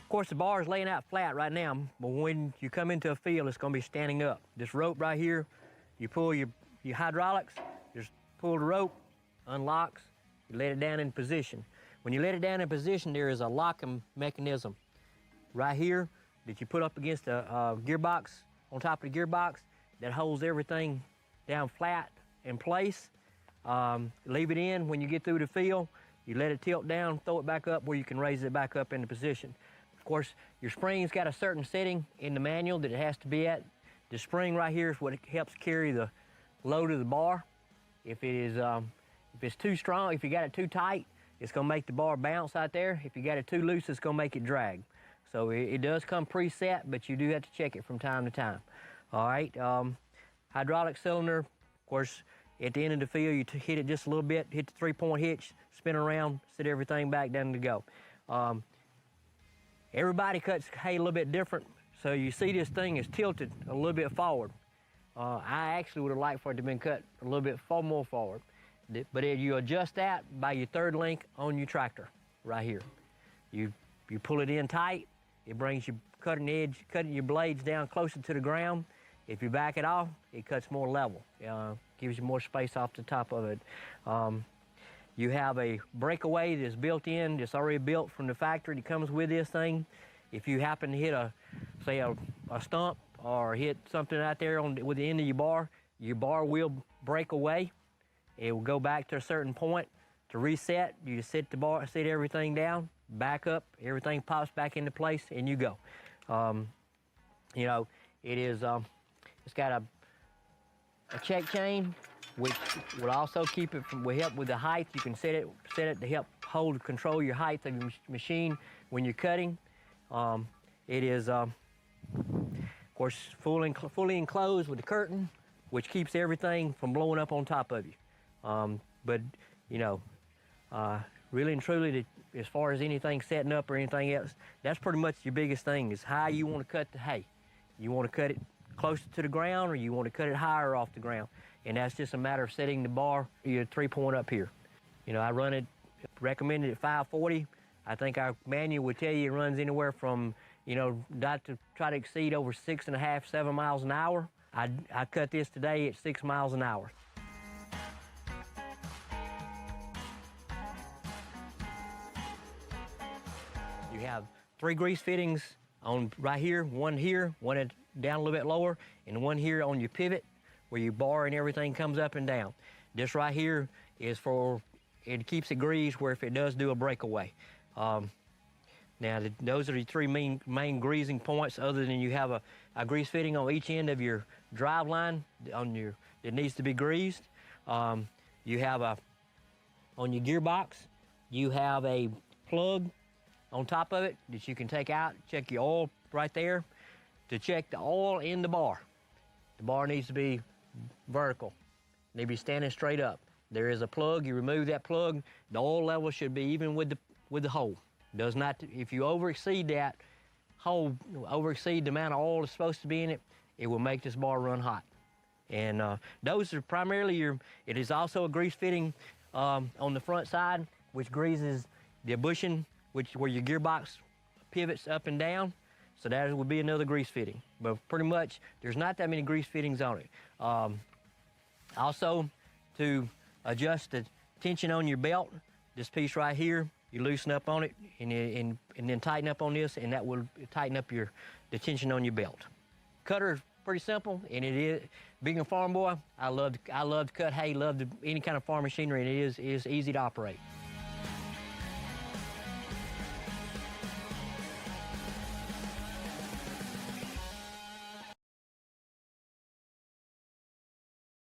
Of course, the bar is laying out flat right now, but when you come into a field, it's gonna be standing up. This rope right here, you pull your hydraulics, just pull the rope, unlocks, you let it down in position. When you let it down in position, there is a locking mechanism right here that you put up against a gearbox, on top of the gearbox, that holds everything down flat in place. Leave it in when you get through the field, you let it tilt down, throw it back up where you can raise it back up into position. Of course, your spring's got a certain setting in the manual that it has to be at. The spring right here is what helps carry the load of the bar. If it's too strong, if you got it too tight, it's gonna make the bar bounce out there. If you got it too loose, it's gonna make it drag. So it does come preset, but you do have to check it from time to time. All right, hydraulic cylinder, of course, at the end of the field, you hit it just a little bit, hit the 3-point hitch, spin around, set everything back down to go. Everybody cuts hay a little bit different, so you see this thing is tilted a little bit forward. I actually would have liked for it to have been cut a little bit more forward, but you adjust that by your third link on your tractor right here. You pull it in tight, it brings your cutting your blades down closer to the ground. If you back it off, it cuts more level, gives you more space off the top of it. You have a breakaway that's built in, that's already built from the factory that comes with this thing. If you happen to hit say a stump or hit something out there with the end of your bar will break away. It will go back to a certain point. To reset, you just set everything down, back up, everything pops back into place, and you go. You know, it's got a check chain, which will also will help with the height. You can set it to help control your height of your machine when you're cutting. It is, of course, fully enclosed with a curtain, which keeps everything from blowing up on top of you. But, you know, really and truly, as far as anything setting up or anything else, that's pretty much your biggest thing, is how you want to cut the hay. You want to cut it closer to the ground, or you want to cut it higher off the ground. And that's just a matter of setting the bar, your 3-point up here. You know, I run it, recommended at 540. I think our manual would tell you it runs anywhere from, you know, not to try to exceed over 6.5, 7 miles an hour. I cut this today at 6 miles an hour. You have 3 grease fittings on right here, one down a little bit lower, and one here on your pivot where your bar and everything comes up and down. This right here is it keeps it greased where if it does do a breakaway. Now, those are the 3 main greasing points, other than you have a grease fitting on each end of your drive line that needs to be greased. You have on your gearbox, you have a plug on top of it that you can take out, check your oil right there to check the oil in the bar. The bar needs to be vertical, need to be standing straight up. There is a plug, you remove that plug, the oil level should be even with the hole. Does not, if you overexceed that hole, overexceed the amount of oil that's supposed to be in it, it will make this bar run hot. And those are primarily it is also a grease fitting on the front side, which greases the bushing, where your gearbox pivots up and down. So that would be another grease fitting. But pretty much, there's not that many grease fittings on it. Also, to adjust the tension on your belt, this piece right here, you loosen up on it and then tighten up on this, and that will tighten up the tension on your belt. Cutter is pretty simple, and it is, being a farm boy, I love to cut hay, any kind of farm machinery, and it is easy to operate.